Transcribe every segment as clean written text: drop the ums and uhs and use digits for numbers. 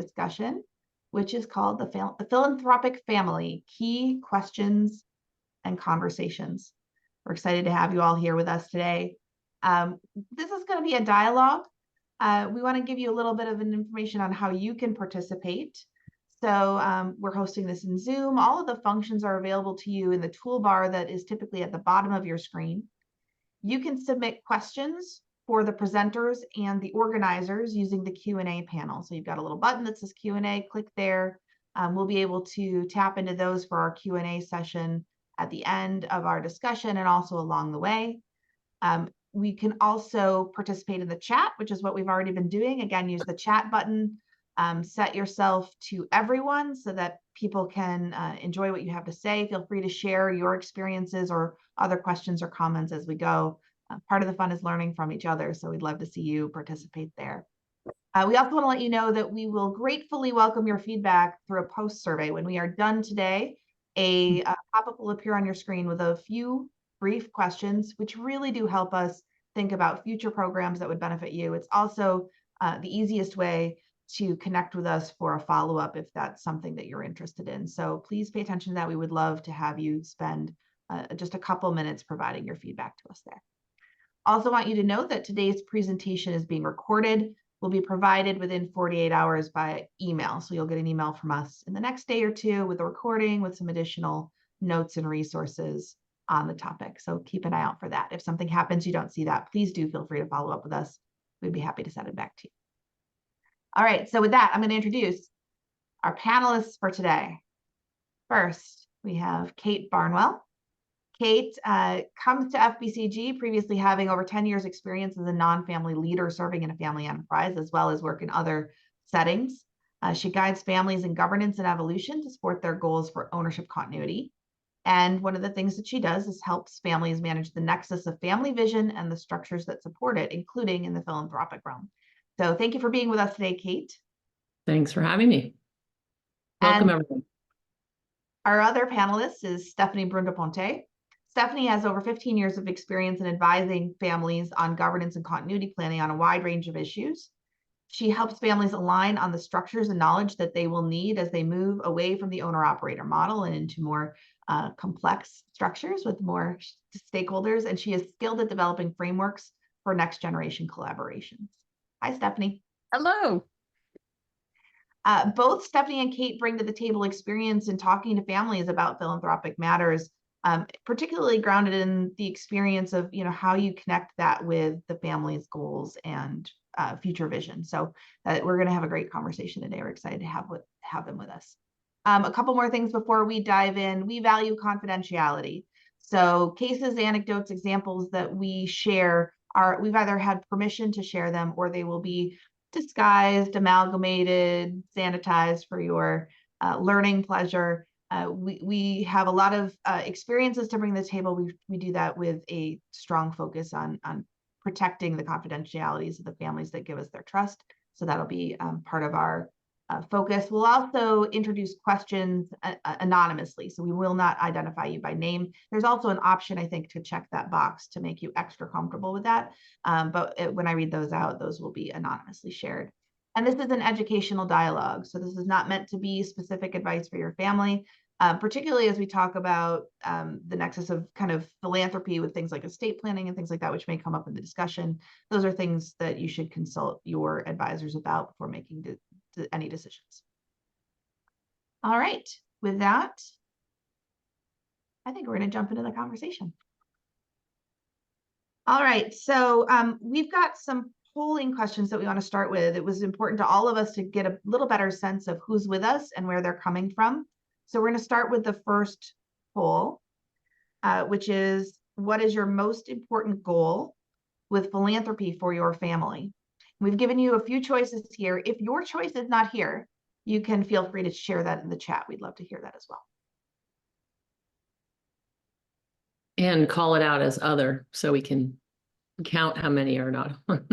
discussion, which is called the Philanthropic Family, Key Questions and Conversations. We're excited to have you all here with us today. This is going to be a dialogue. We want to give you a little bit of an information on how you can participate. So we're hosting this in Zoom. All of the functions are available to you in the toolbar that is typically at the bottom of your screen. You can submit questions for the presenters and the organizers using the Q&A panel. So you've got a little button that says Q&A, click there. We'll be able to tap into those for our Q&A session at the end of our discussion and also along the way. We can also participate in the chat, which is what we've already been doing. Again, use the chat button, set yourself to everyone so that people can enjoy what you have to say. Feel free to share your experiences or other questions or comments as we go. Part of the fun is learning from each other, so we'd love to see you participate there. We also want to let you know that we will gratefully welcome your feedback through a post survey. When we are done today, a pop-up will appear on your screen with a few brief questions, which really do help us think about future programs that would benefit you. It's also the easiest way to connect with us for a follow-up if that's something that you're interested in. So please pay attention to that. We would love to have you spend just a couple minutes providing your feedback to us there. Also want you to know that today's presentation is being recorded, will be provided within 48 hours by email. So you'll get an email from us in the next day or two with a recording with some additional notes and resources on the topic. So keep an eye out for that. If something happens, you don't see that, please do feel free to follow up with us. We'd be happy to send it back to you. All right, so with that, I'm going to introduce our panelists for today. First, we have Kate Barnwell. Kate comes to FBCG, previously having over 10 years experience as a non-family leader serving in a family enterprise, as well as work in other settings. She guides families in governance and evolution to support their goals for ownership continuity. And one of the things that she does is helps families manage the nexus of family vision and the structures that support it, including in the philanthropic realm. So thank you for being with us today, Kate. Thanks for having me. Welcome, everyone. Our other panelist is Stephanie Brun Pontet. Stephanie has over 15 years of experience in advising families on governance and continuity planning on a wide range of issues. She helps families align on the structures and knowledge that they will need as they move away from the owner-operator model and into more complex structures with more stakeholders. And she is skilled at developing frameworks for next-generation collaborations. Hi, Stephanie. Hello. Both Stephanie and Kate bring to the table experience in talking to families about philanthropic matters, particularly grounded in the experience of how you connect that with the family's goals and future vision. So we're going to have a great conversation today. We're excited to have them with us. A couple more things before we dive in. We value confidentiality. So cases, anecdotes, examples that we share we've either had permission to share them or they will be disguised, amalgamated, sanitized for your learning pleasure. We have a lot of experiences to bring to the table. We do that with a strong focus on protecting the confidentialities of the families that give us their trust. So that'll be part of our focus. We'll also introduce questions anonymously, so we will not identify you by name. There's also an option, I think, to check that box to make you extra comfortable with that. But when I read those out, those will be anonymously shared. And this is an educational dialogue, so this is not meant to be specific advice for your family, particularly as we talk about the nexus of kind of philanthropy with things like estate planning and things like that, which may come up in the discussion. Those are things that you should consult your advisors about before making any decisions. All right, with that, I think we're going to jump into the conversation. All right, so we've got some polling questions that we want to start with. It was important to all of us to get a little better sense of who's with us and where they're coming from. So we're going to start with the first poll, which is, what is your most important goal with philanthropy for your family? We've given you a few choices here. If your choice is not here, you can feel free to share that in the chat. We'd love to hear that as well. And call it out as other so we can count how many are not on.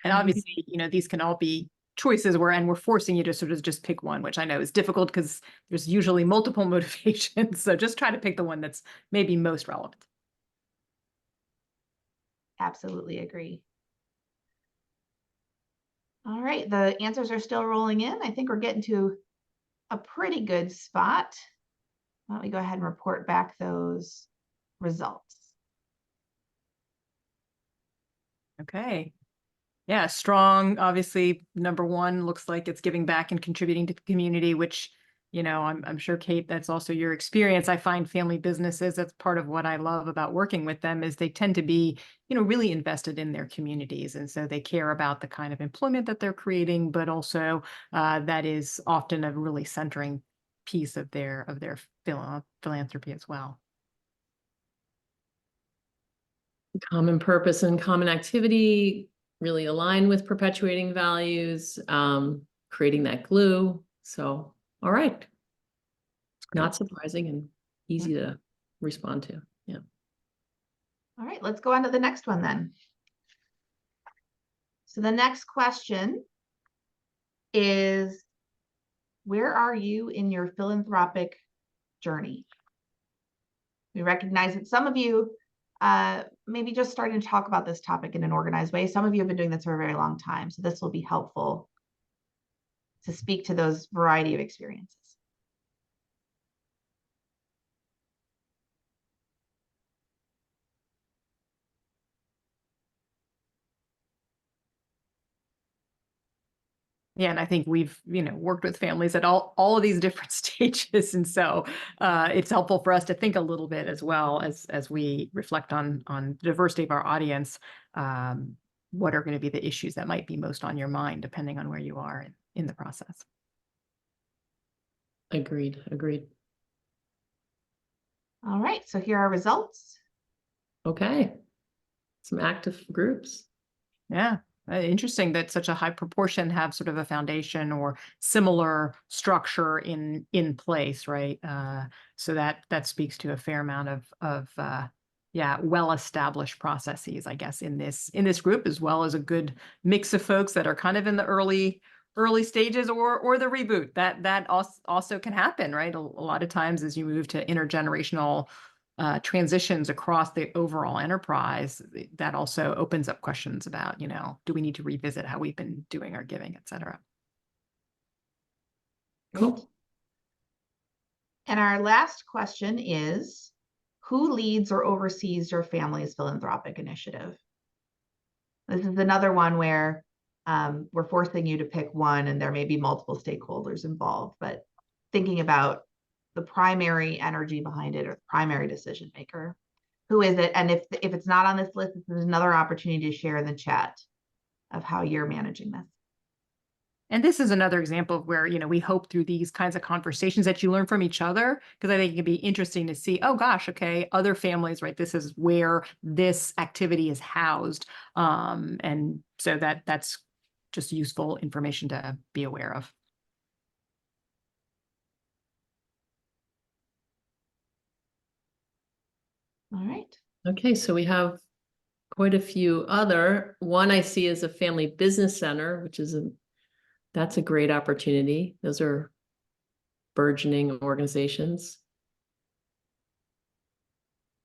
And obviously, these can all be choices and we're forcing you to sort of just pick one, which I know is difficult because there's usually multiple motivations. So just try to pick the one that's maybe most relevant. Absolutely agree. All right, the answers are still rolling in. I think we're getting to a pretty good spot. Why don't we go ahead and report back those results? Okay. Yeah, strong. Obviously, number one looks like it's giving back and contributing to the community, which, I'm sure, Kate, that's also your experience. I find family businesses, that's part of what I love about working with them, is they tend to be, really invested in their communities. And so they care about the kind of employment that they're creating, but also that is often a really centering piece of their philanthropy as well. Common purpose and common activity really align with perpetuating values, creating that glue. So, all right. Not surprising and easy to respond to. Yeah. All right, let's go on to the next one then. So the next question is, where are you in your philanthropic journey? We recognize that some of you maybe just starting to talk about this topic in an organized way. Some of you have been doing this for a very long time. So this will be helpful to speak to those variety of experiences. Yeah, and I think we've, worked with families at all of these different stages. And so it's helpful for us to think a little bit as well as we reflect on the diversity of our audience. What are going to be the issues that might be most on your mind, depending on where you are in the process. Agreed. All right, so here are results. Okay. Some active groups. Yeah. Interesting that such a high proportion have sort of a foundation or similar structure in place, right? So that speaks to a fair amount of well-established processes, I guess, in this group, as well as a good mix of folks that are kind of in the early stages or the reboot. That also can happen, right? A lot of times as you move to intergenerational transitions across the overall enterprise, that also opens up questions about, do we need to revisit how we've been doing our giving, et cetera. Cool. And our last question is, who leads or oversees your family's philanthropic initiative? This is another one where we're forcing you to pick one, and there may be multiple stakeholders involved, but thinking about the primary energy behind it or the primary decision maker. Who is it? And if it's not on this list, this is another opportunity to share in the chat of how you're managing this. And this is another example of where, we hope through these kinds of conversations that you learn from each other, because I think it can be interesting to see, oh gosh, okay, other families, right? This is where this activity is housed. And so that's just useful information to be aware of. All right. Okay, so we have quite a few other. One I see is a family business center, which is that's a great opportunity. Those are burgeoning organizations.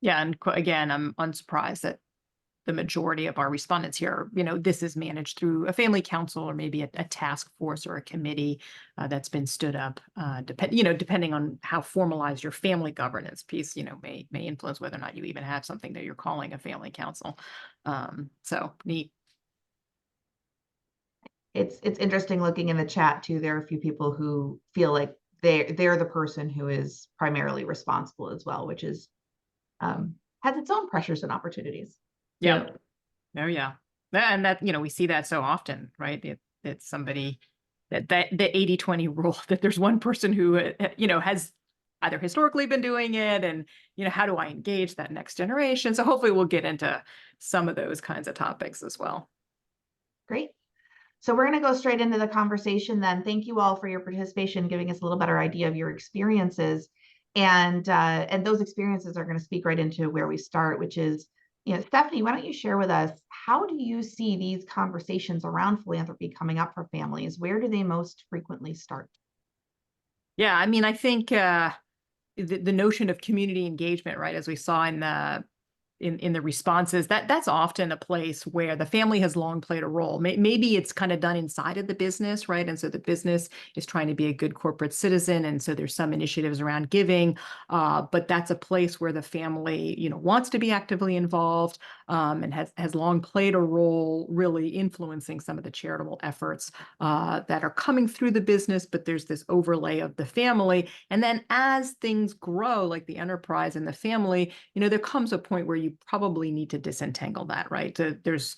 Yeah, and again, I'm unsurprised that the majority of our respondents here, this is managed through a family council or maybe a task force or a committee that's been stood up. Depending on how formalized your family governance piece, may influence whether or not you even have something that you're calling a family council. So neat. It's interesting looking in the chat too. There are a few people who feel like they're the person who is primarily responsible as well, which is has its own pressures and opportunities. Yeah. Oh yeah. And that, we see that so often, right? It's somebody that the 80-20 rule, that there's one person who, has either historically been doing it, and, how do I engage that next generation? So hopefully we'll get into some of those kinds of topics as well. Great. So we're going to go straight into the conversation then. Thank you all for your participation, giving us a little better idea of your experiences. And those experiences are going to speak right into where we start, which is, Stephanie, why don't you share with us, how do you see these conversations around philanthropy coming up for families? Where do they most frequently start? Yeah, I think the notion of community engagement, right, as we saw in the in the responses, that's often a place where the family has long played a role. Maybe it's kind of done inside of the business, right? And so the business is trying to be a good corporate citizen, and so there's some initiatives around giving, but that's a place where the family, wants to be actively involved, and has long played a role, really influencing some of the charitable efforts that are coming through the business. But there's this overlay of the family, and then as things grow, like the enterprise and the family, there comes a point where you probably need to disentangle that, right? There's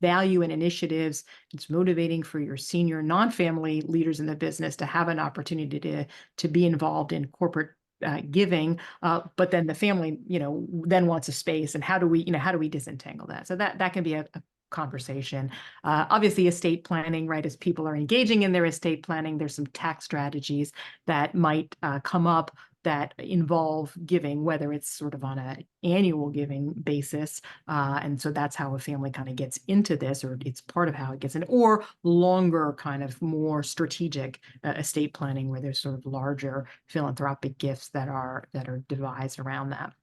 value in initiatives. It's motivating for your senior non-family leaders in the business to have an opportunity to be involved in corporate giving, but then the family, then wants a space. And how do we disentangle that? So that can be a conversation. Obviously, estate planning, right? As people are engaging in their estate planning, there's some tax strategies that might come up that involve giving, whether it's sort of on an annual giving basis. And so that's how a family kind of gets into this, or it's part of how it gets in, or longer kind of more strategic estate planning, where there's sort of larger philanthropic gifts that are devised around that.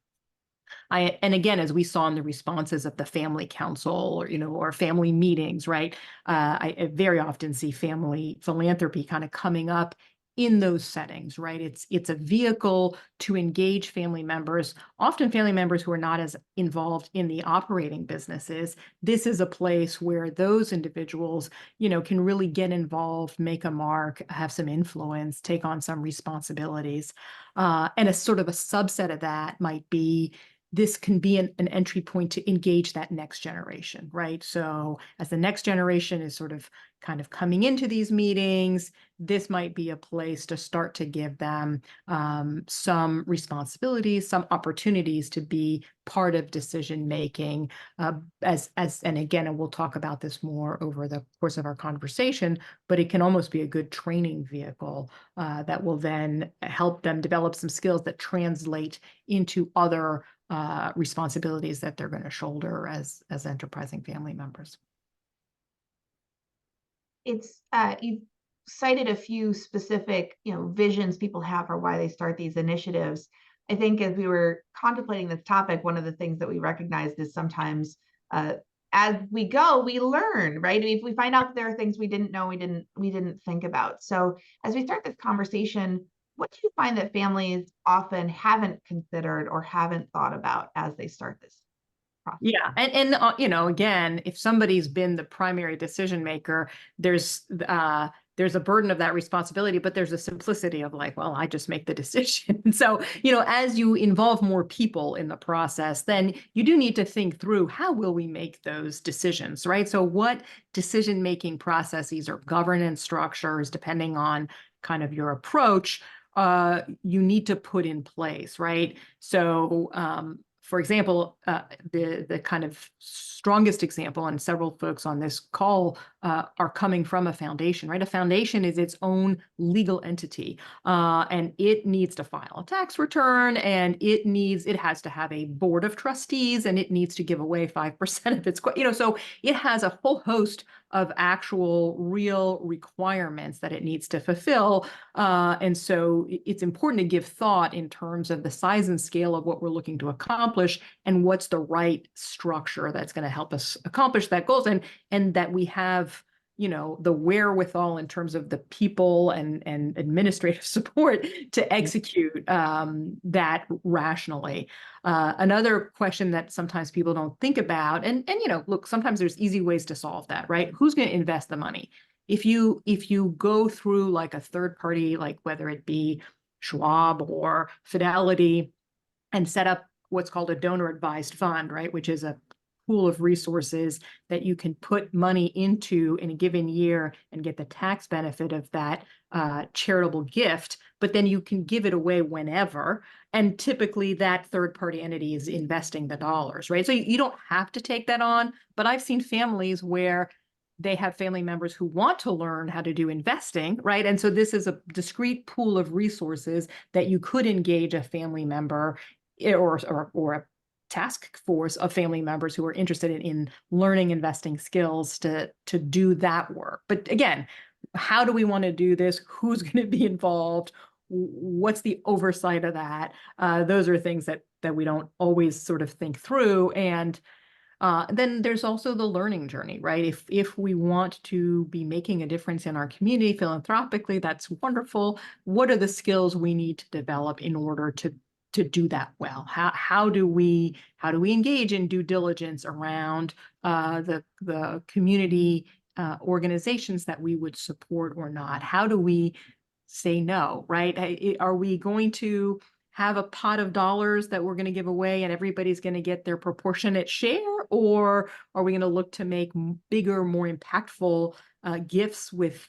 And again, as we saw in the responses of the family council, or family meetings, right? I very often see family philanthropy kind of coming up in those settings, right? It's a vehicle to engage family members, often family members who are not as involved in the operating businesses. This is a place where those individuals, can really get involved, make a mark, have some influence, take on some responsibilities. And a sort of a subset of that might be, this can be an entry point to engage that next generation, right? So as the next generation is sort of kind of coming into these meetings, this might be a place to start to give them some responsibilities, some opportunities to be part of decision making. And again, and we'll talk about this more over the course of our conversation, but it can almost be a good training vehicle that will then help them develop some skills that translate into other responsibilities that they're going to shoulder as enterprising family members. It's you've cited a few specific, visions people have for why they start these initiatives. I think as we were contemplating this topic, one of the things that we recognized is sometimes as we go, we learn, right? If we find out that there are things we didn't know, we didn't think about. So as we start this conversation, what do you find that families often haven't considered or haven't thought about as they start this process? Yeah. And again, if somebody's been the primary decision maker, there's a burden of that responsibility, but there's a simplicity of like, well, I just make the decision. So, as you involve more people in the process, then you do need to think through, how will we make those decisions, right? So what decision-making processes or governance structures, depending on kind of your approach, you need to put in place, right? So, for example, the kind of strongest example, and several folks on this call are coming from a foundation, right? A foundation is its own legal entity, and it needs to file a tax return, and it has to have a board of trustees, and it needs to give away 5% of its, so it has a whole host of actual real requirements that it needs to fulfill. And so it's important to give thought in terms of the size and scale of what we're looking to accomplish, and what's the right structure that's going to help us accomplish that goals, and that we have, the wherewithal in terms of the people and administrative support to execute that rationally. Another question that sometimes people don't think about, and look, sometimes there's easy ways to solve that, right? Who's going to invest the money? If you go through like a third party, like whether it be Schwab or Fidelity, and set up what's called a donor advised fund, right? Which is a pool of resources that you can put money into in a given year and get the tax benefit of that charitable gift, but then you can give it away whenever. And typically that third party entity is investing the dollars, right? So you don't have to take that on, but I've seen families where they have family members who want to learn how to do investing, right? And so this is a discrete pool of resources that you could engage a family member or a task force of family members who are interested in learning investing skills to do that work. But again, how do we want to do this? Who's going to be involved? what's the oversight of that? Those are things that we don't always sort of think through. And then there's also the learning journey, right? If we want to be making a difference in our community philanthropically, that's wonderful. What are the skills we need to develop in order to do that well? How do we engage in due diligence around the community organizations that we would support or not? How do we say no, right? Are we going to have a pot of dollars that we're going to give away and everybody's going to get their proportionate share? Or are we going to look to make bigger, more impactful gifts with,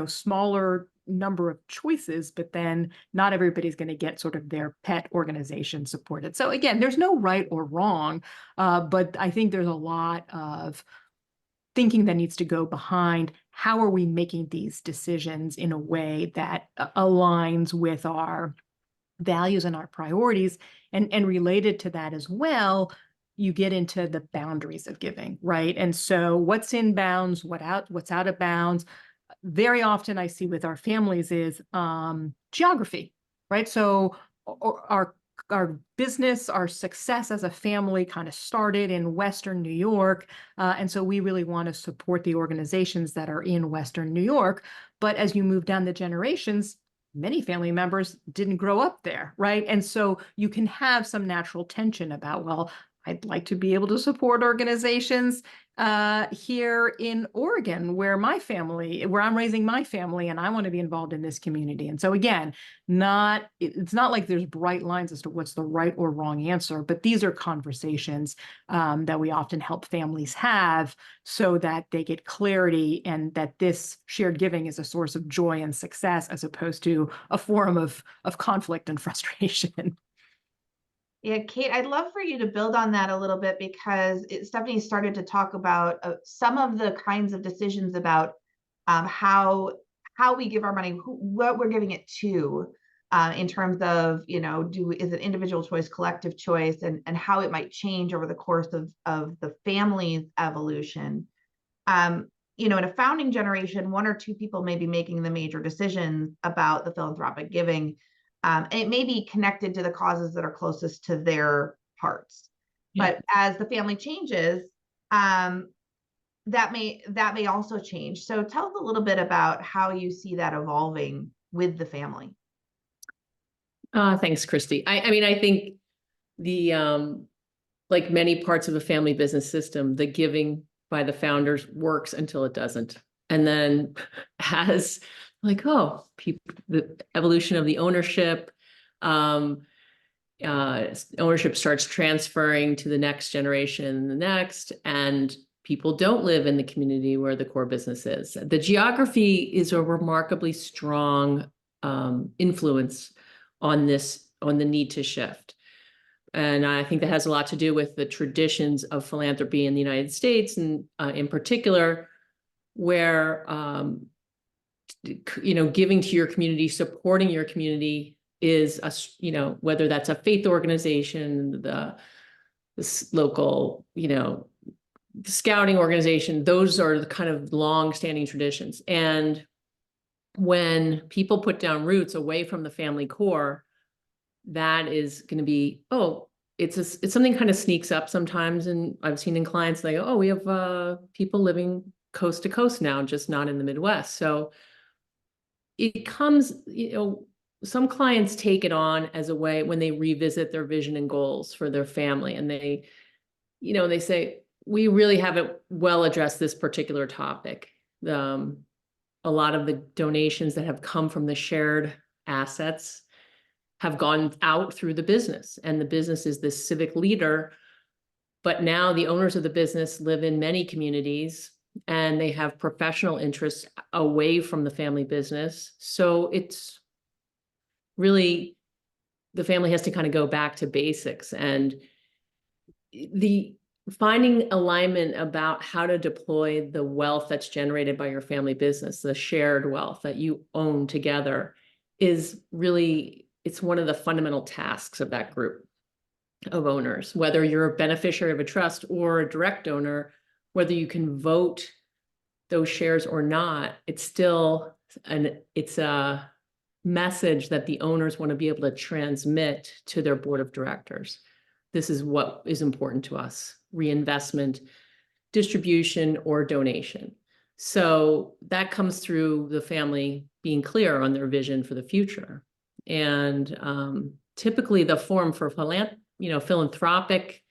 smaller number of choices, but then not everybody's going to get sort of their pet organization supported. So again, there's no right or wrong, but I think there's a lot of thinking that needs to go behind how are we making these decisions in a way that aligns with our values and our priorities. And related to that as well, you get into the boundaries of giving, right? And so what's in bounds, what's out of bounds. Very often I see with our families is geography, right? So our business, our success as a family kind of started in Western New York. And so we really want to support the organizations that are in Western New York. But as you move down the generations, many family members didn't grow up there, right? And so you can have some natural tension about, well, I'd like to be able to support organizations here in Oregon, where I'm raising my family, and I want to be involved in this community. And so again, it's not like there's bright lines as to what's the right or wrong answer, but these are conversations that we often help families have so that they get clarity and that this shared giving is a source of joy and success as opposed to a forum of conflict and frustration. Yeah, Kate, I'd love for you to build on that a little bit because Stephanie started to talk about some of the kinds of decisions about how we give our money, what we're giving it to, in terms of, is it individual choice, collective choice, and how it might change over the course of the family's evolution. In a founding generation, one or two people may be making the major decisions about the philanthropic giving. And it may be connected to the causes that are closest to their hearts. Yeah. But as the family changes, that may also change. So tell us a little bit about how you see that evolving with the family. Thanks, Christy. I think the like many parts of a family business system, the giving by the founders works until it doesn't. And then as the evolution of the ownership, ownership starts transferring to the next generation and the next, and people don't live in the community where the core business is. The geography is a remarkably strong influence on the need to shift. And I think that has a lot to do with the traditions of philanthropy in the United States, and in particular, where giving to your community, supporting your community is whether that's a faith organization, this local, scouting organization, those are the kind of long-standing traditions. And when people put down roots away from the family core, that is going to be, it's something kind of sneaks up sometimes. And I've seen in clients, they go, we have people living coast to coast now, just not in the Midwest. So it comes, some clients take it on as a way when they revisit their vision and goals for their family. And they say, we really haven't well addressed this particular topic. A lot of the donations that have come from the shared assets have gone out through the business, and the business is this civic leader. But now the owners of the business live in many communities, and they have professional interests away from the family business. So it's really, the family has to kind of go back to basics, and the finding alignment about how to deploy the wealth that's generated by your family business, the shared wealth that you own together, is really, it's one of the fundamental tasks of that group of owners. Whether you're a beneficiary of a trust or a direct owner, whether you can vote those shares or not, it's still it's a message that the owners want to be able to transmit to their board of directors. This is what is important to us: reinvestment, distribution, or donation. So that comes through the family being clear on their vision for the future. And typically the forum for philanthropic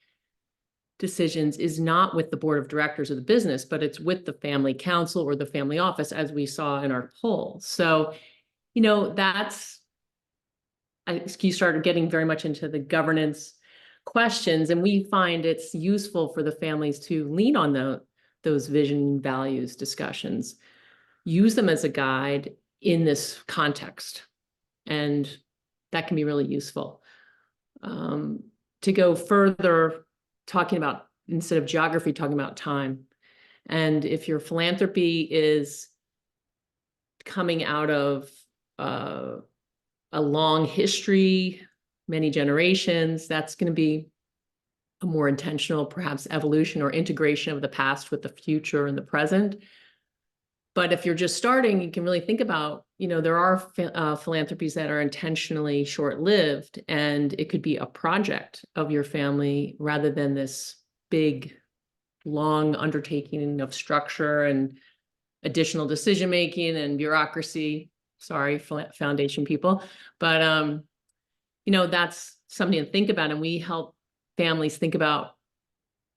decisions is not with the board of directors of the business, but it's with the family council or the family office, as we saw in our poll. So, you started getting very much into the governance questions, and we find it's useful for the families to lean on those vision values discussions, use them as a guide in this context. And that can be really useful. To go further, talking about, instead of geography, talking about time. And if your philanthropy is coming out of a long history, many generations, that's going to be a more intentional, perhaps, evolution or integration of the past with the future and the present. But if you're just starting, you can really think about, there are philanthropies that are intentionally short-lived, and it could be a project of your family rather than this big, long undertaking of structure and additional decision-making and bureaucracy. Sorry, foundation people. But, that's something to think about. And we help families think about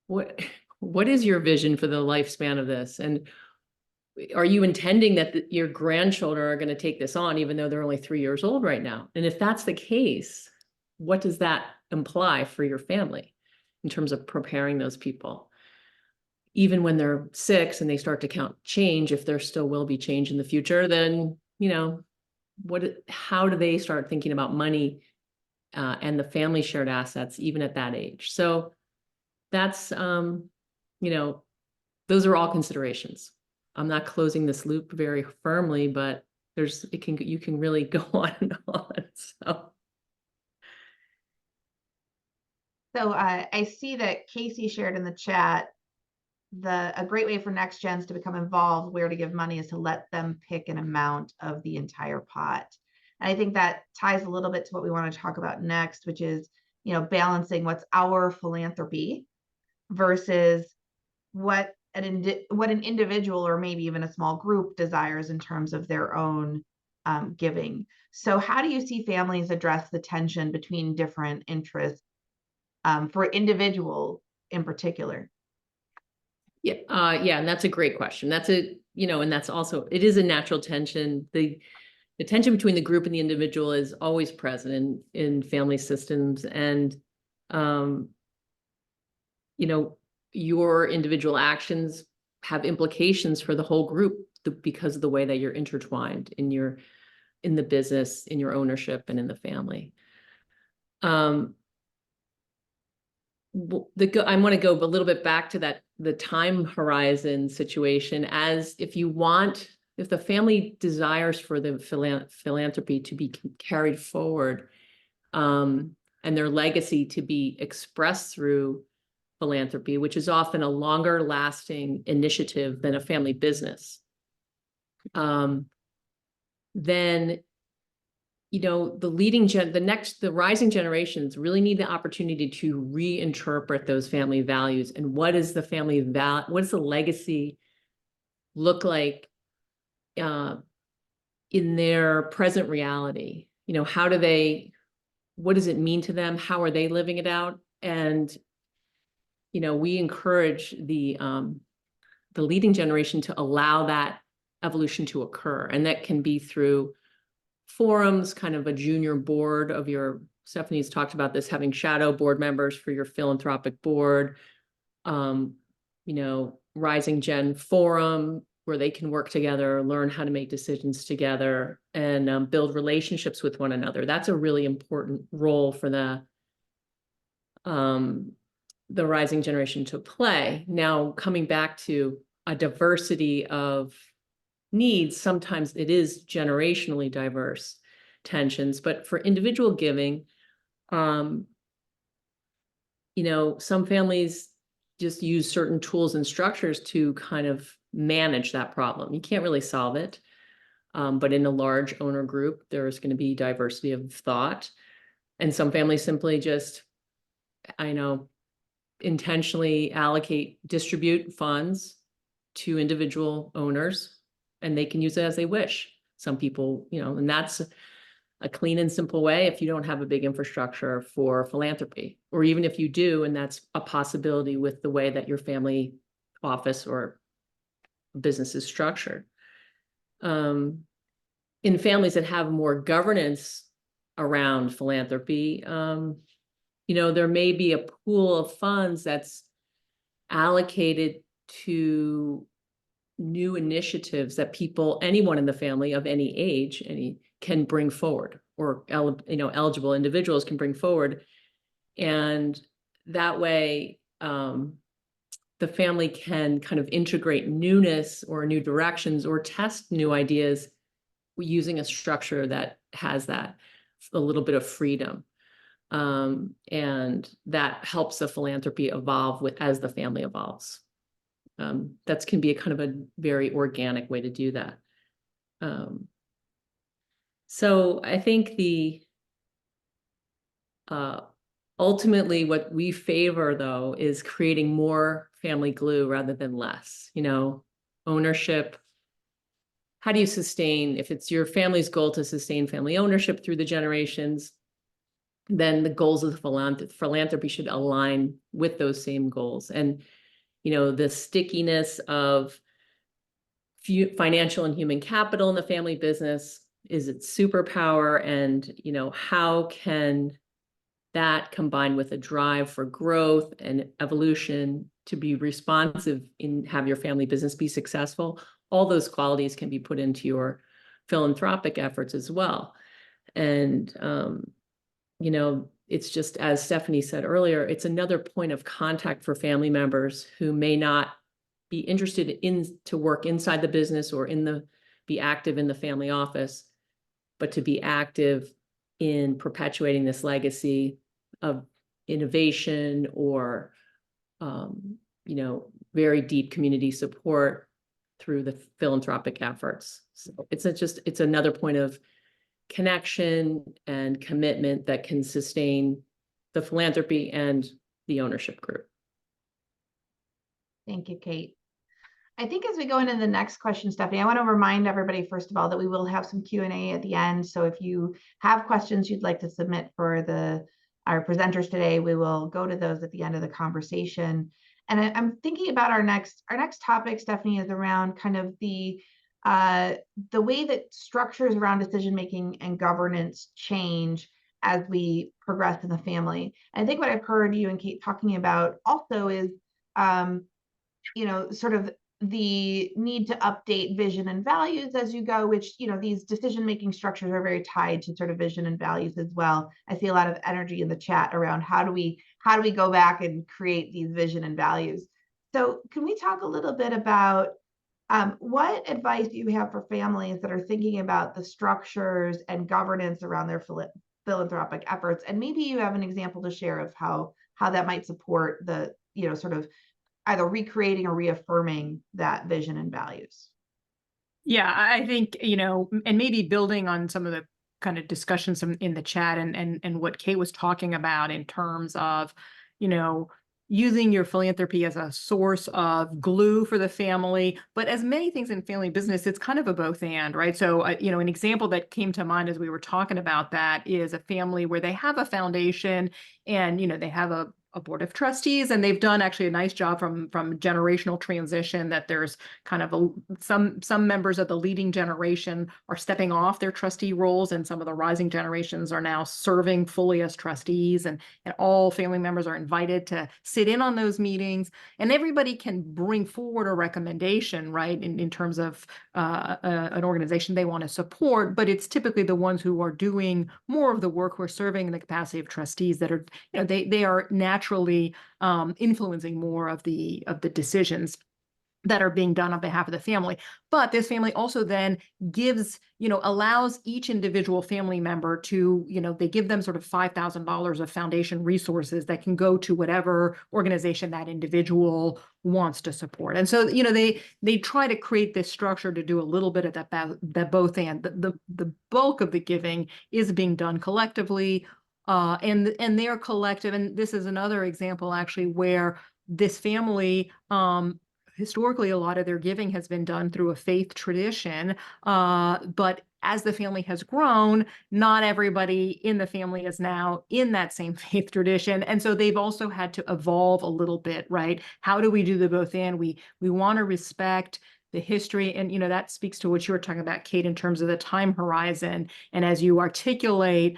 what is your vision for the lifespan of this? And are you intending that your grandchildren are going to take this on, even though they're only 3 years old right now? And if that's the case, what does that imply for your family in terms of preparing those people? Even when they're 6 and they start to count change, if there still will be change in the future, then, how do they start thinking about money and the family shared assets, even at that age? So that's, those are all considerations. I'm not closing this loop very firmly, but you can really go on and on. So I see that Casey shared in the chat a great way for next gens to become involved where to give money is to let them pick an amount of the entire pot. And I think that ties a little bit to what we want to talk about next, which is, balancing what's our philanthropy versus what an individual or maybe even a small group desires in terms of their own giving. So how do you see families address the tension between different interests for individuals in particular? Yeah, and that's a great question. And that's also, it is a natural tension. The tension between the group and the individual is always present in family systems. And, your individual actions have implications for the whole group because of the way that you're intertwined in the business, in your ownership, and in the family. I want to go a little bit back to the time horizon situation, as if the family desires for the philanthropy to be carried forward, and their legacy to be expressed through philanthropy, which is often a longer lasting initiative than a family business, then the rising generations really need the opportunity to reinterpret those family values. And what is the family what does the legacy look like in their present reality? What does it mean to them? How are they living it out? And we encourage the leading generation to allow that evolution to occur, and that can be through forums, kind of a junior board of Stephanie's talked about this, having shadow board members for your philanthropic board, Rising Gen Forum, where they can work together, learn how to make decisions together, and build relationships with one another. That's a really important role for the rising generation to play. Now, coming back to a diversity of needs, sometimes it is generationally diverse tensions, but for individual giving, some families just use certain tools and structures to kind of manage that problem. You can't really solve it. But in a large owner group, there's going to be diversity of thought. And some families simply just, I know, intentionally distribute funds to individual owners, and they can use it as they wish. Some people, and that's a clean and simple way if you don't have a big infrastructure for philanthropy, or even if you do, and that's a possibility with the way that your family office or business is structured. In families that have more governance around philanthropy, there may be a pool of funds that's allocated to new initiatives that anyone in the family of any age, can bring forward, or eligible individuals can bring forward. And that way, the family can kind of integrate newness or new directions or test new ideas using a structure that has a little bit of freedom. And that helps the philanthropy evolve as the family evolves. That can be a kind of a very organic way to do that. So I think ultimately what we favor, though, is creating more family glue rather than less. Ownership. How do you sustain, if it's your family's goal to sustain family ownership through the generations, then the goals of the philanthropy should align with those same goals. And, the stickiness of financial and human capital in the family business is its superpower. And, how can that combine with a drive for growth and evolution to be responsive and have your family business be successful? All those qualities can be put into your philanthropic efforts as well. And, it's just, as Stephanie said earlier, it's another point of contact for family members who may not be interested to work inside the business or be active in the family office, but to be active in perpetuating this legacy of innovation or, very deep community support through the philanthropic efforts. So it's another point of connection and commitment that can sustain the philanthropy and the ownership group. Thank you, Kate. I think as we go into the next question, Stephanie, I want to remind everybody, first of all, that we will have some Q&A at the end. So if you have questions you'd like to submit for our presenters today, we will go to those at the end of the conversation. And I'm thinking about our next topic, Stephanie, is around kind of the way that structures around decision-making and governance change as we progress in the family. And I think what I've heard you and Kate talking about also is, sort of the need to update vision and values as you go, which, these decision-making structures are very tied to sort of vision and values as well. I see a lot of energy in the chat around how do we go back and create these vision and values. So can we talk a little bit about what advice do you have for families that are thinking about the structures and governance around their philanthropic efforts? And maybe you have an example to share of how that might support the, sort of either recreating or reaffirming that vision and values. Yeah, I think, and maybe building on some of the kind of discussions in the chat and what Kate was talking about in terms of, using your philanthropy as a source of glue for the family. But as many things in family business, it's kind of a both and, right? So, an example that came to mind as we were talking about that is a family where they have a foundation and, they have a board of trustees, and they've done actually a nice job from generational transition, that there's kind of some members of the leading generation are stepping off their trustee roles, and some of the rising generations are now serving fully as trustees, and all family members are invited to sit in on those meetings, and everybody can bring forward a recommendation, right, in terms of an organization they want to support, but it's typically the ones who are doing more of the work, who are serving in the capacity of trustees, that are, they are naturally influencing more of the decisions. that are being done on behalf of the family. But this family also then gives, allows each individual family member to, they give them sort of $5,000 of foundation resources that can go to whatever organization that individual wants to support. And so, they try to create this structure to do a little bit of that both and. The bulk of the giving is being done collectively, and they're collective. And this is another example actually where this family, historically, a lot of their giving has been done through a faith tradition, but as the family has grown, not everybody in the family is now in that same faith tradition. And so they've also had to evolve a little bit, right? How do we do the both and? We want to respect the history. And, that speaks to what you were talking about, Kate, in terms of the time horizon. And as you articulate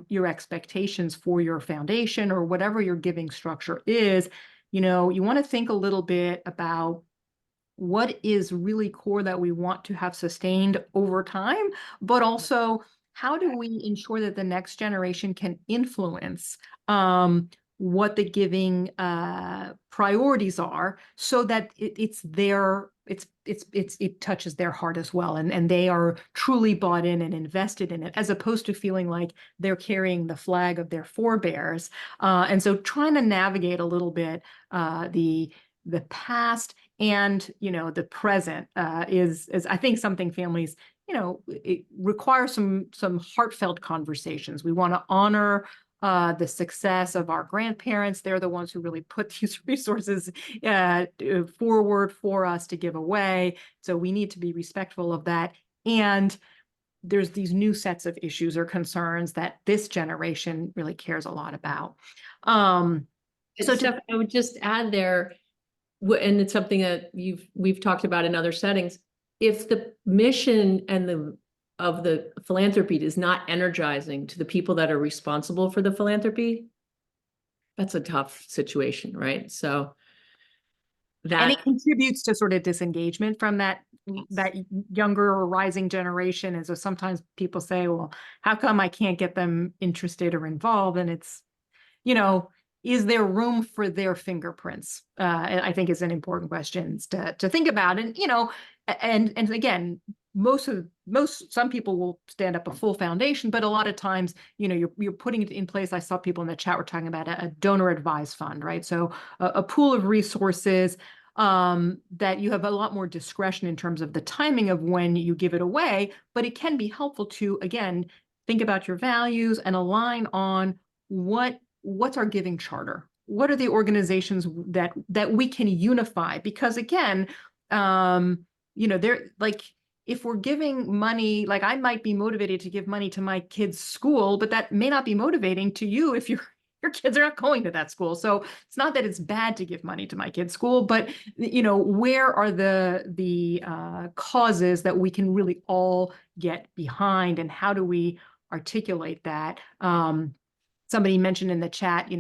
your expectations for your foundation or whatever your giving structure is, you want to think a little bit about what is really core that we want to have sustained over time, but also how do we ensure that the next generation can influence what the giving priorities are, so that it touches their heart as well, and they are truly bought in and invested in it, as opposed to feeling like they're carrying the flag of their forebears. And so trying to navigate a little bit the past and the present is I think something families, it requires some heartfelt conversations. We want to honor the success of our grandparents. They're the ones who really put these resources forward for us to give away. So we need to be respectful of that. And there's these new sets of issues or concerns that this generation really cares a lot about. So Steph, I would just add there, and it's something that we've talked about in other settings. If the mission and of the philanthropy is not energizing to the people that are responsible for the philanthropy, that's a tough situation, right? So and it contributes to sort of disengagement from that younger or rising generation. And so sometimes people say, well, how come I can't get them interested or involved? And it's, is there room for their fingerprints? I think is an important question to think about. And, and again, some people will stand up a full foundation, but a lot of times, you're putting it in place. I saw people in the chat were talking about a donor advised fund, right? So a pool of resources that you have a lot more discretion in terms of the timing of when you give it away, but it can be helpful to, again, think about your values and align on what's our giving charter? What are the organizations that we can unify? Because again, they're like, if we're giving money, like I might be motivated to give money to my kid's school, but that may not be motivating to you if your kids are not going to that school. So it's not that it's bad to give money to my kid's school, but where are the causes that we can really all get behind, and how do we articulate that? Somebody mentioned in the chat,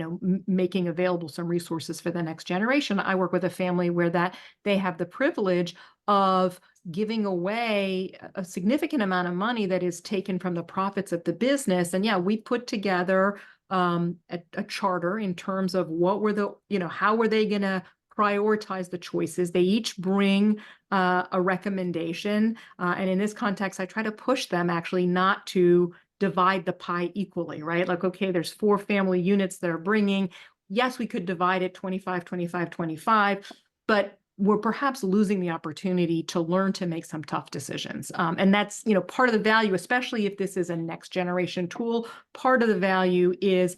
making available some resources for the next generation. I work with a family where they have the privilege of giving away a significant amount of money that is taken from the profits of the business. And yeah, we put together a charter in terms of what were how were they going to prioritize the choices. They each bring a recommendation. And in this context, I try to push them actually not to divide the pie equally, right? Like, okay, there's 4 family units that are bringing. Yes, we could divide it 25, 25, 25, but we're perhaps losing the opportunity to learn to make some tough decisions. And that's, part of the value, especially if this is a next generation tool. Part of the value is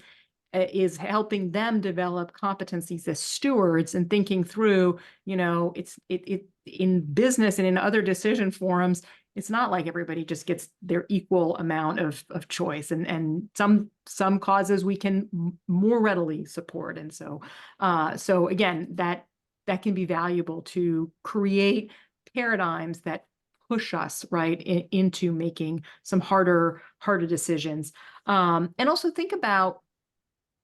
helping them develop competencies as stewards and thinking through, it's in business and in other decision forums. It's not like everybody just gets their equal amount of choice, and some causes we can more readily support. And so again, that can be valuable to create paradigms that push us right into making some harder decisions. And also think about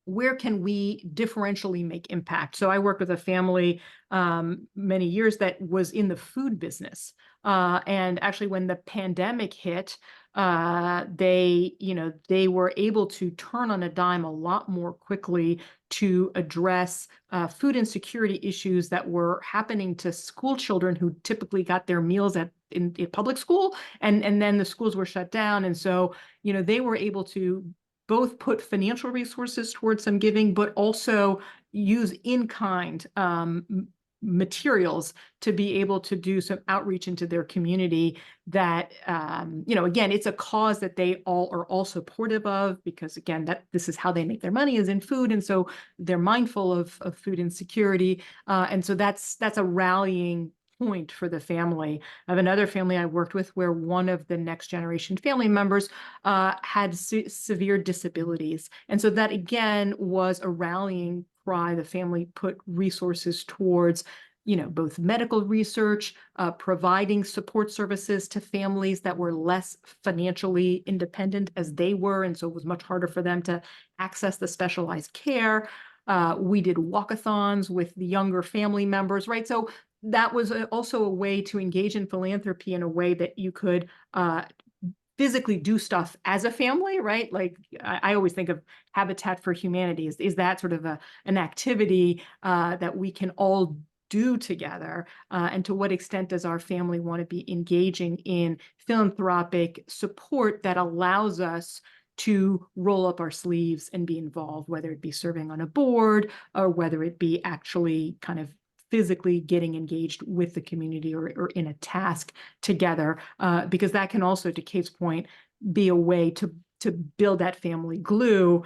where can we differentially make impact? So I worked with a family many years that was in the food business. And actually when the pandemic hit, they were able to turn on a dime a lot more quickly to address food insecurity issues that were happening to school children who typically got their meals in public school, and then the schools were shut down. And so, they were able to both put financial resources towards some giving, but also use in-kind materials to be able to do some outreach into their community that, again, it's a cause that they all are all supportive of, because again, this is how they make their money, is in food. And so they're mindful of food insecurity. And so that's a rallying point for the family. I have another family I worked with where one of the next generation family members had severe disabilities. And so that again was a rallying cry. The family put resources towards both medical research, providing support services to families that were less financially independent as they were. And so it was much harder for them to access the specialized care. We did walkathons with the younger family members, right? So that was also a way to engage in philanthropy in a way that you could physically do stuff as a family, right? Like I always think of Habitat for Humanity is that sort of an activity that we can all do together, and to what extent does our family want to be engaging in philanthropic support that allows us to roll up our sleeves and be involved, whether it be serving on a board or whether it be actually kind of physically getting engaged with the community or in a task together, because that can also, to Kate's point, be a way to build that family glue,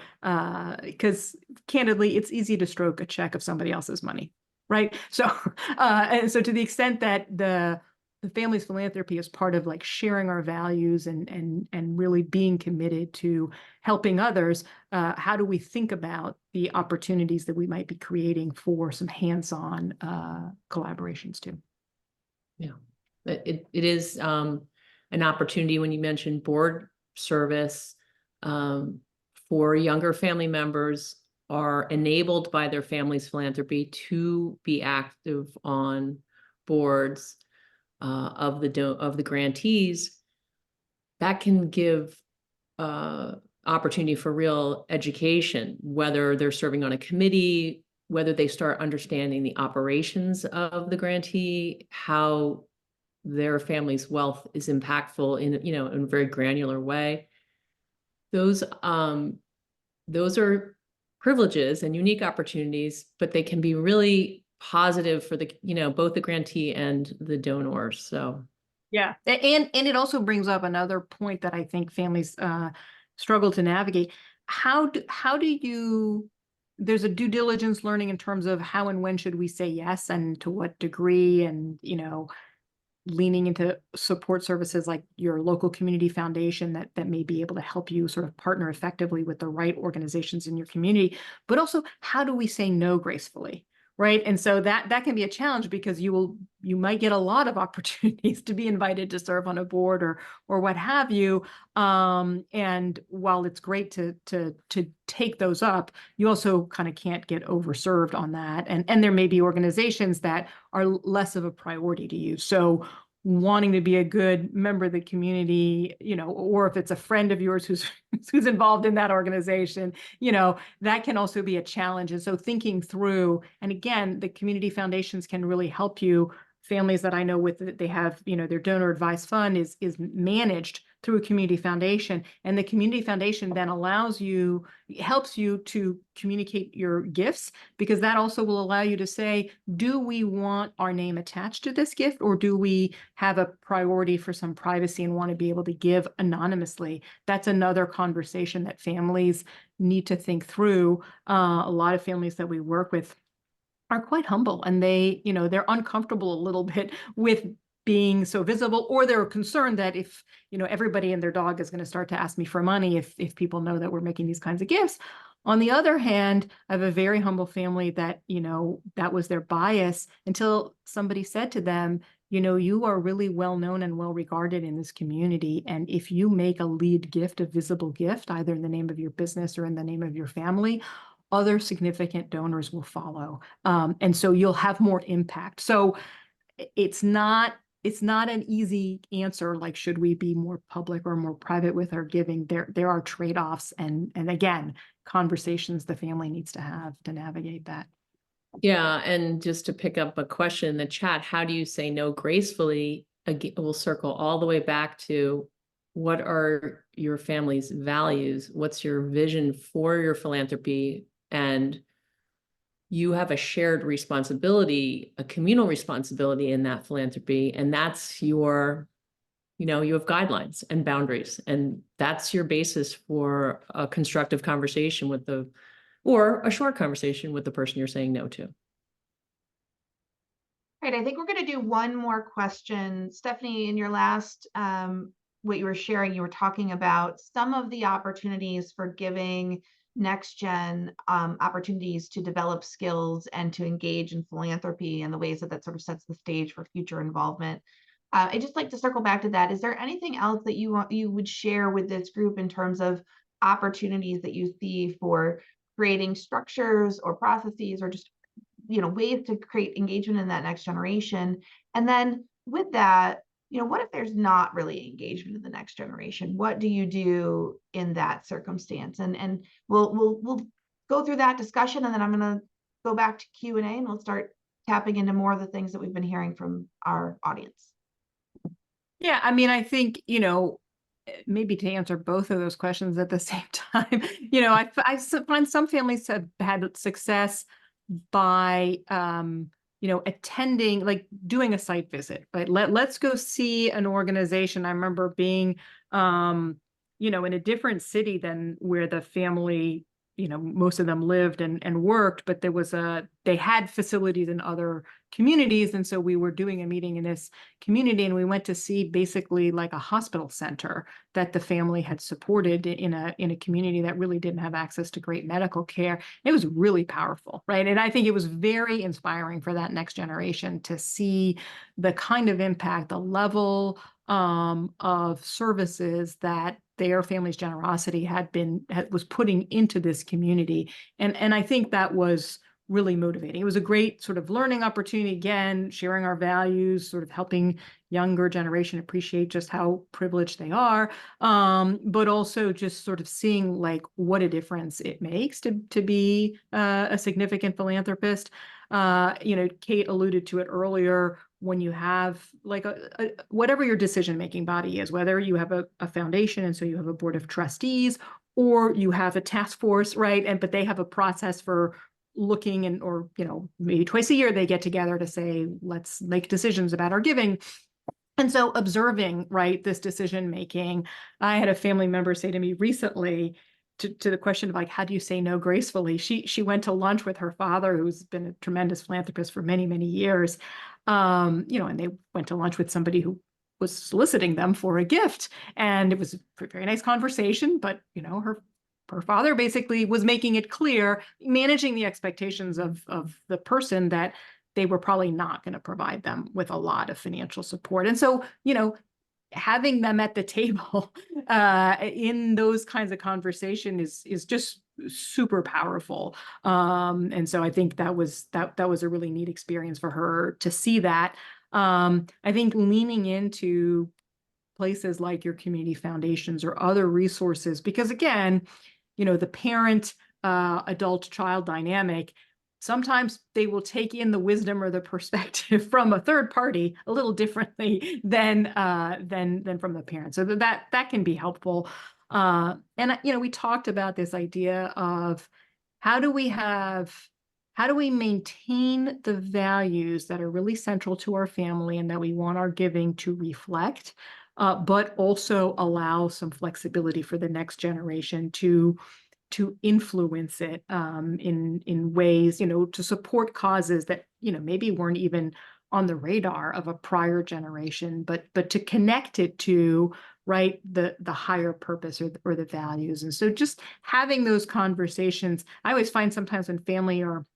because candidly, it's easy to stroke a check of somebody else's money, right? So, and so to the extent that the family's philanthropy is part of like sharing our values and really being committed to helping others, how do we think about the opportunities that we might be creating for some hands-on collaborations too? Yeah, it is an opportunity when you mentioned board service for younger family members are enabled by their family's philanthropy to be active on boards of the grantees. That can give opportunity for real education, whether they're serving on a committee, whether they start understanding the operations of the grantee, how their family's wealth is impactful in in a very granular way. Those are privileges and unique opportunities, but they can be really positive for the both the grantee and the donors. So yeah, and it also brings up another point that I think families struggle to navigate. How do you, there's a due diligence learning in terms of how and when should we say yes and to what degree, and leaning into support services like your local community foundation that may be able to help you sort of partner effectively with the right organizations in your community. But also, how do we say no gracefully, right? And so that can be a challenge, because you might get a lot of opportunities to be invited to serve on a board or what have you. And while it's great to take those up, you also kind of can't get overserved on that. And there may be organizations that are less of a priority to you. So wanting to be a good member of the community, or if it's a friend of yours who's involved in that organization, that can also be a challenge. And so thinking through, and again, the community foundations can really help you. Families that I know with, they have, their donor advised fund is managed through a community foundation, and the community foundation then helps you to communicate your gifts, because that also will allow you to say, do we want our name attached to this gift, or do we have a priority for some privacy and want to be able to give anonymously? That's another conversation that families need to think through. A lot of families that we work with are quite humble, and they're uncomfortable a little bit with being so visible, or they're concerned that if everybody and their dog is going to start to ask me for money if people know that we're making these kinds of gifts. On the other hand, I have a very humble family that that was their bias until somebody said to them, you are really well known and well regarded in this community, and if you make a lead gift, a visible gift, either in the name of your business or in the name of your family, other significant donors will follow. And so you'll have more impact. So it's not an easy answer, like, should we be more public or more private with our giving? There are trade-offs, and again, conversations the family needs to have to navigate that. Yeah, and just to pick up a question in the chat, how do you say no gracefully? Again, we'll circle all the way back to, what are your family's values? What's your vision for your philanthropy? And you have a shared responsibility, a communal responsibility in that philanthropy, and that's your, you have guidelines and boundaries, and that's your basis for a constructive conversation with or a short conversation with the person you're saying no to. Right, I think we're going to do one more question. Stephanie, in your last, what you were sharing, you were talking about some of the opportunities for giving next gen opportunities to develop skills and to engage in philanthropy, and the ways that sort of sets the stage for future involvement. I'd just like to circle back to that. Is there anything else that you would share with this group in terms of opportunities that you see for creating structures or processes, or just ways to create engagement in that next generation? And then with that, what if there's not really engagement in the next generation? What do you do in that circumstance? And we'll go through that discussion, and then I'm going to go back to Q&A, and we'll start tapping into more of the things that we've been hearing from our audience. Yeah, I mean, I think, maybe to answer both of those questions at the same time, I find some families have had success by, attending, like doing a site visit, right? Let's go see an organization. I remember being, in a different city than where the family, most of them lived and worked, but they had facilities in other communities. And so we were doing a meeting in this community, and we went to see basically like a hospital center that the family had supported in a community that really didn't have access to great medical care. It was really powerful, right? And I think it was very inspiring for that next generation to see the kind of impact, the level of services that their family's generosity was putting into this community. And I think that was really motivating. It was a great sort of learning opportunity, again, sharing our values, sort of helping younger generation appreciate just how privileged they are, but also just sort of seeing like what a difference it makes to be a significant philanthropist. Kate alluded to it earlier. When you have like whatever your decision-making body is, whether you have a foundation and so you have a board of trustees, or you have a task force, right? But they have a process for looking or maybe twice a year they get together to say, let's make decisions about our giving. And so observing, right, this decision making. I had a family member say to me recently, to the question of like, how do you say no gracefully? She went to lunch with her father, who's been a tremendous philanthropist for many, many years. And they went to lunch with somebody who was soliciting them for a gift. And it was a very nice conversation, but her father basically was making it clear, managing the expectations of the person, that they were probably not going to provide them with a lot of financial support. And so, having them at the table in those kinds of conversation is just super powerful. And so I think that was a really neat experience for her to see that. I think leaning into places like your community foundations or other resources, because again, the parent adult child dynamic, sometimes they will take in the wisdom or the perspective from a third party a little differently than from the parent. So that can be helpful. And we talked about this idea of how do we maintain the values that are really central to our family and that we want our giving to reflect, but also allow some flexibility for the next generation to influence it in ways, to support causes that, maybe weren't even on the radar of a prior generation, but to connect it to, right, the higher purpose or the values. And so just having those conversations, I always find sometimes when family are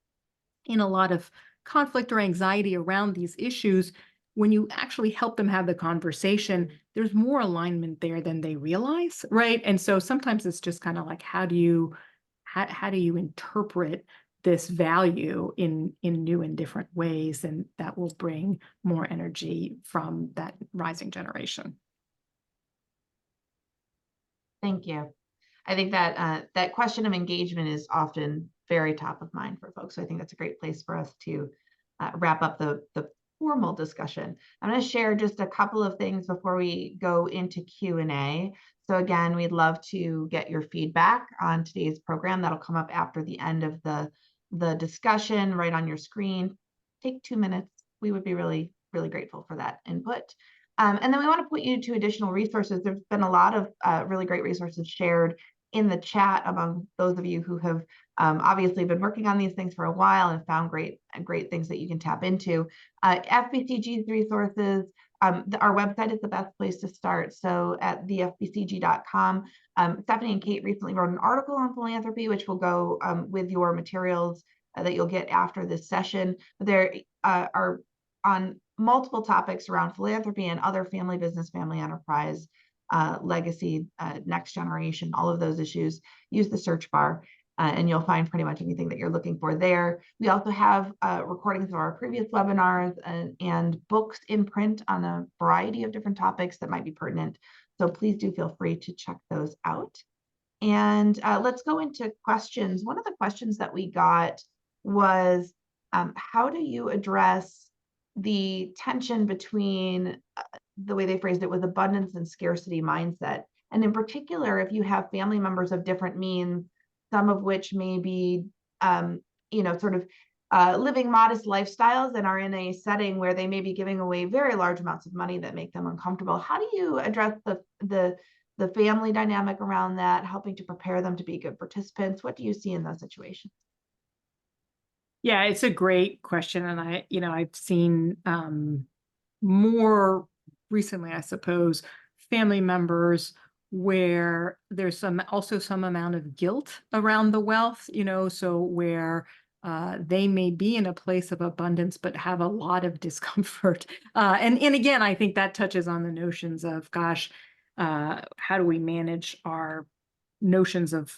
in a lot of conflict or anxiety around these issues, when you actually help them have the conversation, there's more alignment there than they realize, right? And so sometimes it's just kind of like, how do you how do you interpret this value in new and different ways, and that will bring more energy from that rising generation. Thank you. I think that that question of engagement is often very top of mind for folks. So I think that's a great place for us to wrap up the formal discussion. I'm going to share just a couple of things before we go into Q&A. So again, we'd love to get your feedback on today's program. That'll come up after the end of the discussion right on your screen. Take 2 minutes. We would be really, really grateful for that input. And then we want to point you to additional resources. There's been a lot of really great resources shared in the chat among those of you who have obviously been working on these things for a while and found great things that you can tap into. FBCG's resources, our website is the best place to start. So at thefbcg.com, Stephanie and Kate recently wrote an article on philanthropy, which will go with your materials that you'll get after this session. There are on multiple topics around philanthropy and other family business, family enterprise, legacy, next generation, all of those issues. Use the search bar and you'll find pretty much anything that you're looking for there. We also have recordings of our previous webinars and books in print on a variety of different topics that might be pertinent. So please do feel free to check those out. And let's go into questions. One of the questions that we got was, how do you address the tension between the way they phrased it was abundance and scarcity mindset? And in particular, if you have family members of different means, some of which may be, sort of living modest lifestyles and are in a setting where they may be giving away very large amounts of money that make them uncomfortable. How do you address the family dynamic around that, helping to prepare them to be good participants? What do you see in those situations? Yeah, it's a great question. And I've seen more recently, I suppose, family members where there's also some amount of guilt around the wealth, so where they may be in a place of abundance, but have a lot of discomfort. And again, I think that touches on the notions of, gosh, how do we manage our notions of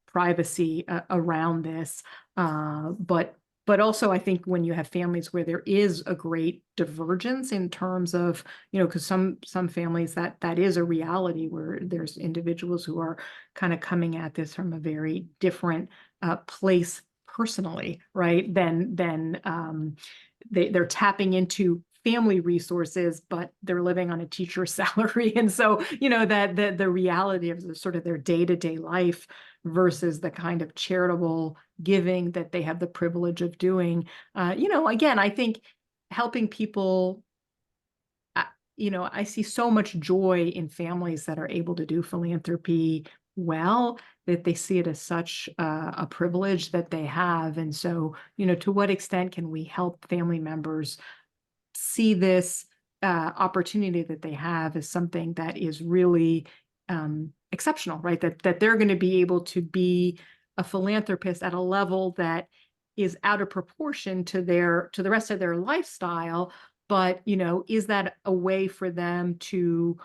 privacy around this? But also, I think when you have families where there is a great divergence in terms of, because some families that is a reality where there's individuals who are kind of coming at this from a very different place personally, right? Then they're tapping into family resources, but they're living on a teacher's salary. And so, that the reality of sort of their day-to-day life versus the kind of charitable giving that they have the privilege of doing. Again, I think helping people, I see so much joy in families that are able to do philanthropy well, that they see it as such a privilege that they have. And so, to what extent can we help family members see this opportunity that they have as something that is really exceptional, right? That they're going to be able to be a philanthropist at a level that is out of proportion to the rest of their lifestyle. But, is that a way for them to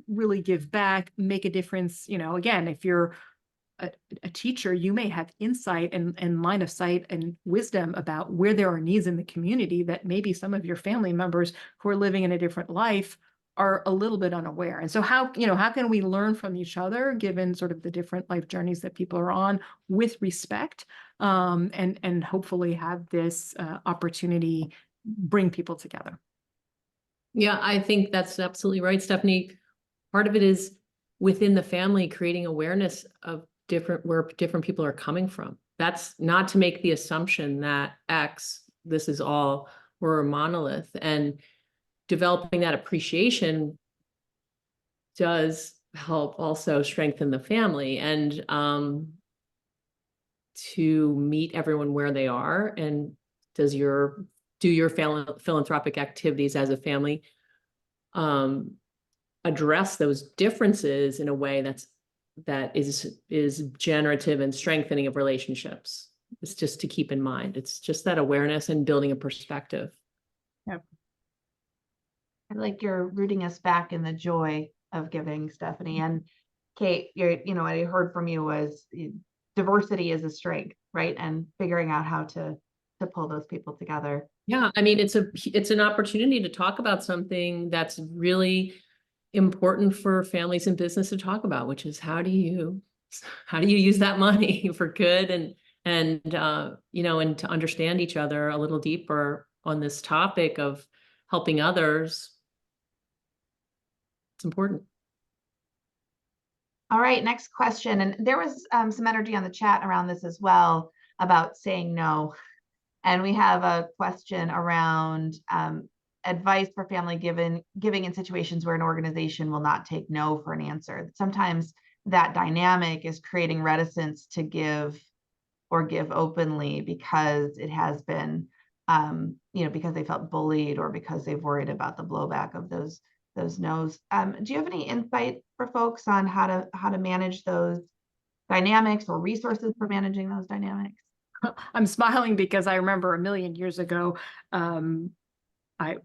really give back, make a difference? Again, if you're a teacher, you may have insight and line of sight and wisdom about where there are needs in the community that maybe some of your family members who are living in a different life are a little bit unaware. And so how can we learn from each other, given sort of the different life journeys that people are on, with respect, and hopefully have this opportunity bring people together? Yeah, I think that's absolutely right, Stephanie. Part of it is within the family, creating awareness of where different people are coming from. That's not to make the assumption that this is all, we're a monolith, and developing that appreciation does help also strengthen the family and to meet everyone where they are. And do your philanthropic activities as a family address those differences in a way that is generative and strengthening of relationships. It's just to keep in mind. It's just that awareness and building a perspective. Yep. I like you're rooting us back in the joy of giving, Stephanie. And Kate, I heard from you was diversity is a strength, right? And figuring out how to pull those people together. Yeah, I mean, it's an opportunity to talk about something that's really important for families and business to talk about, which is how do you use that money for good and you know, and to understand each other a little deeper on this topic of helping others. It's important. All right, next question. And there was some energy on the chat around this as well about saying no. And we have a question around advice for family giving in situations where an organization will not take no for an answer. Sometimes that dynamic is creating reticence to give or give openly because it has been, you know, because they felt bullied or because they've worried about the blowback of those no's. Do you have any insight for folks on how to manage those dynamics or resources for managing those dynamics? I'm smiling because I remember a million years ago, I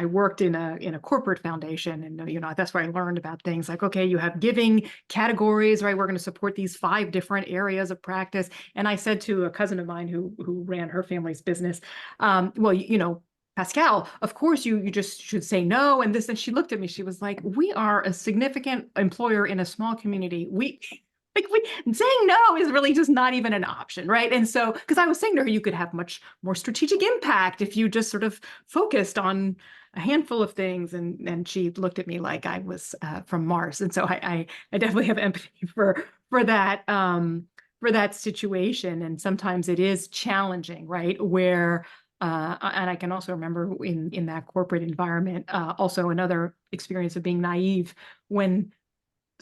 worked in a corporate foundation, and you know, that's where I learned about things like, okay, you have giving categories, right? We're going to support these 5 different areas of practice. And I said to a cousin of mine who ran her family's business, well, you know, Pascal, of course you just should say no and this. And she looked at me, she was like, we are a significant employer in a small community. Saying no is really just not even an option, right? And so, because I was saying to her, you could have much more strategic impact if you just sort of focused on a handful of things. And she looked at me like I was from Mars. And so I definitely have empathy for that situation. And sometimes it is challenging, right? Where and I can also remember in that corporate environment, also another experience of being naive when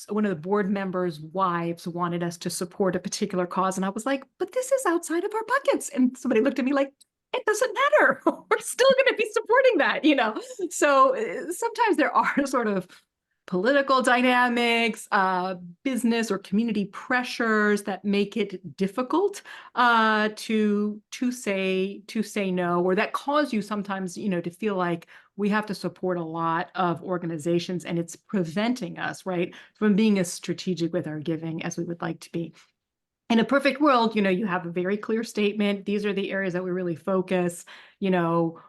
one of the board members' wives wanted us to support a particular cause. And I was like, but this is outside of our buckets. And somebody looked at me like, it doesn't matter. We're still going to be supporting that, you know? So sometimes there are sort of political dynamics, business or community pressures that make it difficult to say no, or that cause you sometimes, you know, to feel like we have to support a lot of organizations and it's preventing us, right, from being as strategic with our giving as we would like to be. In a perfect world, you know, you have a very clear statement. These are the areas that we really focus, you know,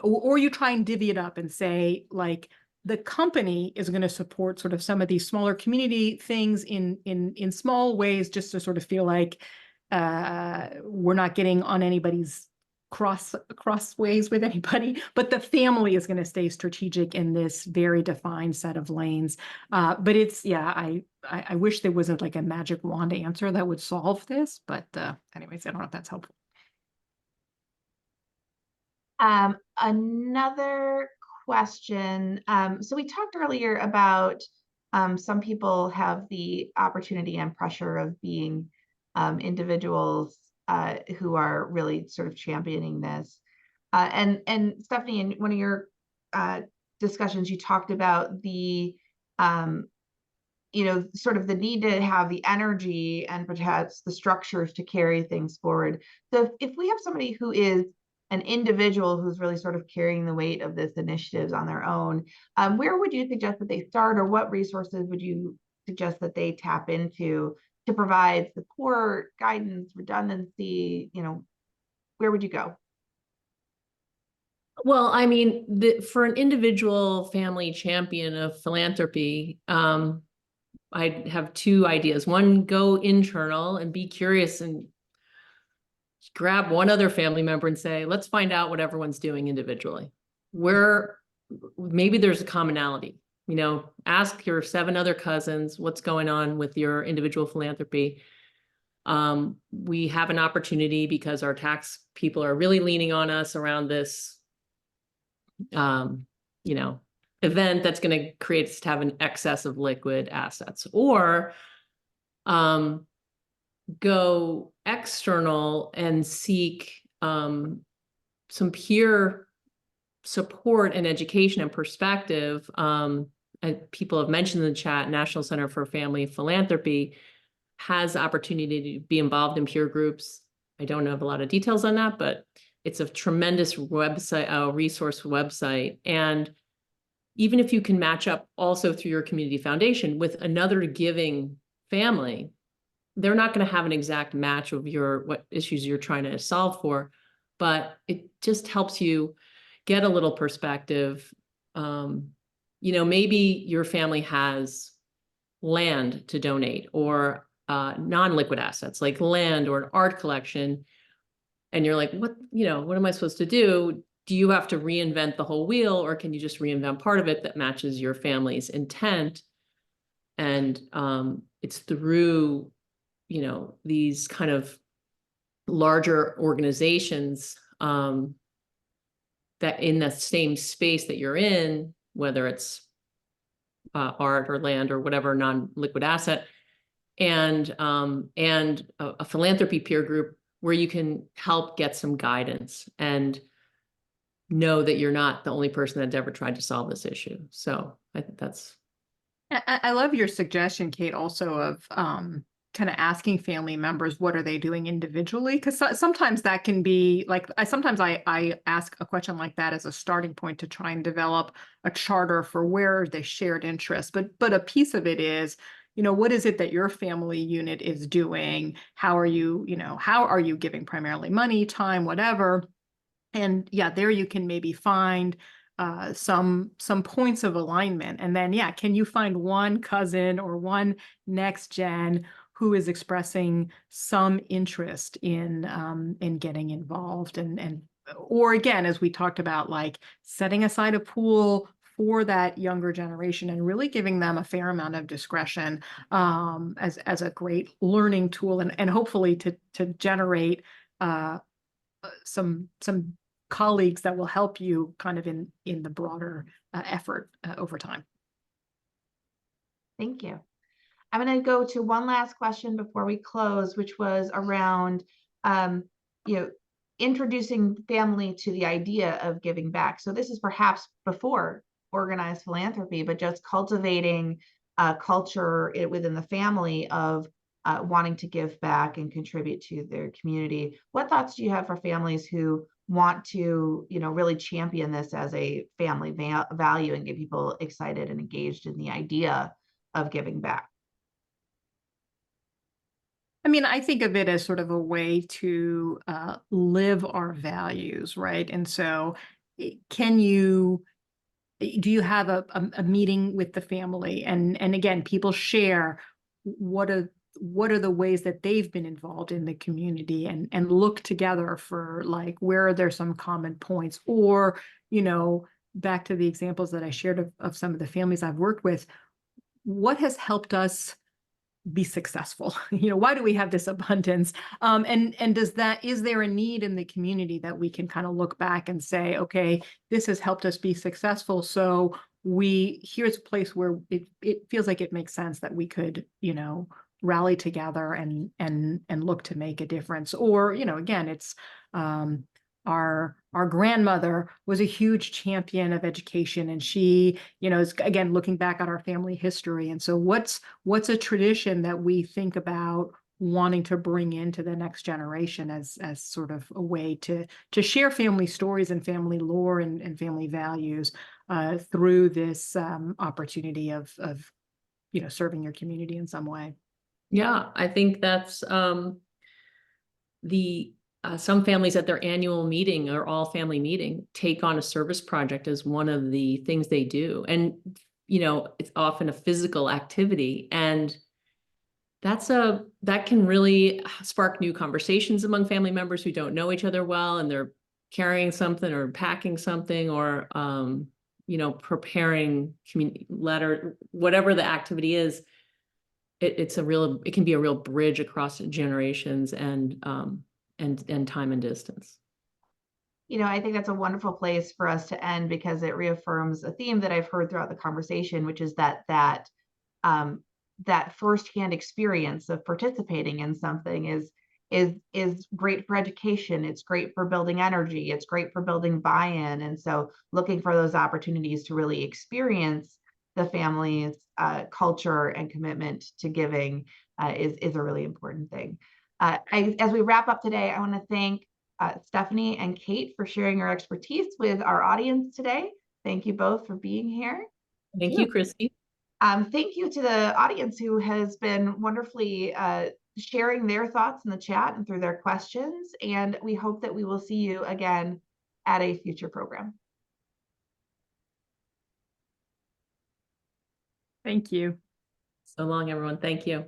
or you try and divvy it up and say, like, the company is going to support sort of some of these smaller community things in small ways, just to sort of feel like we're not getting on anybody's crossways with anybody, but the family is going to stay strategic in this very defined set of lanes. But it's, yeah, I wish there wasn't like a magic wand answer that would solve this, but anyways, I don't know if that's helpful. Another question. So we talked earlier about some people have the opportunity and pressure of being individuals who are really sort of championing this. And Stephanie, in one of your discussions, you talked about the you know, sort of the need to have the energy and perhaps the structures to carry things forward. So if we have somebody who is an individual who's really sort of carrying the weight of this initiatives on their own, where would you suggest that they start, or what resources would you suggest that they tap into to provide support, guidance, redundancy? You know, where would you go? Well, I mean, for an individual family champion of philanthropy, I have 2 ideas. One, go internal and be curious and grab one other family member and say, let's find out what everyone's doing individually. Where maybe there's a commonality, you know, ask your 7 other cousins what's going on with your individual philanthropy. We have an opportunity because our tax people are really leaning on us around this, you know, event that's going to create us to have an excess of liquid assets, or go external and seek some peer support and education and perspective. And people have mentioned in the chat, National Center for Family Philanthropy has opportunity to be involved in peer groups. I don't have a lot of details on that, but it's a tremendous website, resource website. And even if you can match up also through your community foundation with another giving family, they're not going to have an exact match of what issues you're trying to solve for, but it just helps you get a little perspective. Maybe your family has land to donate, or non-liquid assets like land or an art collection. And you're like, what am I supposed to do? Do you have to reinvent the whole wheel, or can you just reinvent part of it that matches your family's intent? And it's through, these kind of larger organizations that in the same space that you're in, whether it's art or land or whatever non-liquid asset, and a philanthropy peer group where you can help get some guidance and know that you're not the only person that's ever tried to solve this issue. So I think that's. I love your suggestion, Kate, also of kind of asking family members, what are they doing individually? Because sometimes that can be like, sometimes I ask a question like that as a starting point to try and develop a charter for where they shared interests. But a piece of it is, what is it that your family unit is doing? How are you giving primarily money, time, whatever? And yeah, there you can maybe find some points of alignment. And then, yeah, can you find one cousin or one next gen who is expressing some interest in getting involved or again, as we talked about, like setting aside a pool for that younger generation and really giving them a fair amount of discretion as a great learning tool and hopefully to generate some colleagues that will help you kind of in the broader effort over time. Thank you. I'm going to go to one last question before we close, which was around, introducing family to the idea of giving back. So this is perhaps before organized philanthropy, but just cultivating a culture within the family of wanting to give back and contribute to their community. What thoughts do you have for families who want to, really champion this as a family value and get people excited and engaged in the idea of giving back? I mean, I think of it as sort of a way to live our values, right? And so do you have a meeting with the family? And again, people share what are the ways that they've been involved in the community and look together for like, where are there some common points? Or, back to the examples that I shared of some of the families I've worked with, what has helped us be successful? Why do we have this abundance? And is there a need in the community that we can kind of look back and say, okay, this has helped us be successful. So here's a place where it feels like it makes sense that we could, rally together and look to make a difference. Or, again, it's our grandmother was a huge champion of education, and she, is again looking back at our family history. And so what's a tradition that we think about wanting to bring into the next generation as sort of a way to share family stories and family lore and family values through this opportunity of serving your community in some way. Yeah, I think that's some families at their annual meeting or all family meeting take on a service project as one of the things they do. And, it's often a physical activity, and that can really spark new conversations among family members who don't know each other well, and they're carrying something or packing something or, preparing community letter, whatever the activity is. It can be a real bridge across generations and time and distance. I think that's a wonderful place for us to end, because it reaffirms a theme that I've heard throughout the conversation, which is that firsthand experience of participating in something is great for education. It's great for building energy. It's great for building buy-in. And so looking for those opportunities to really experience the family's culture and commitment to giving is a really important thing. As we wrap up today, I want to thank Stephanie and Kate for sharing your expertise with our audience today. Thank you both for being here. Thank you, Christy. Thank you to the audience who has been wonderfully sharing their thoughts in the chat and through their questions. And we hope that we will see you again at a future program. Thank you. So long, everyone. Thank you.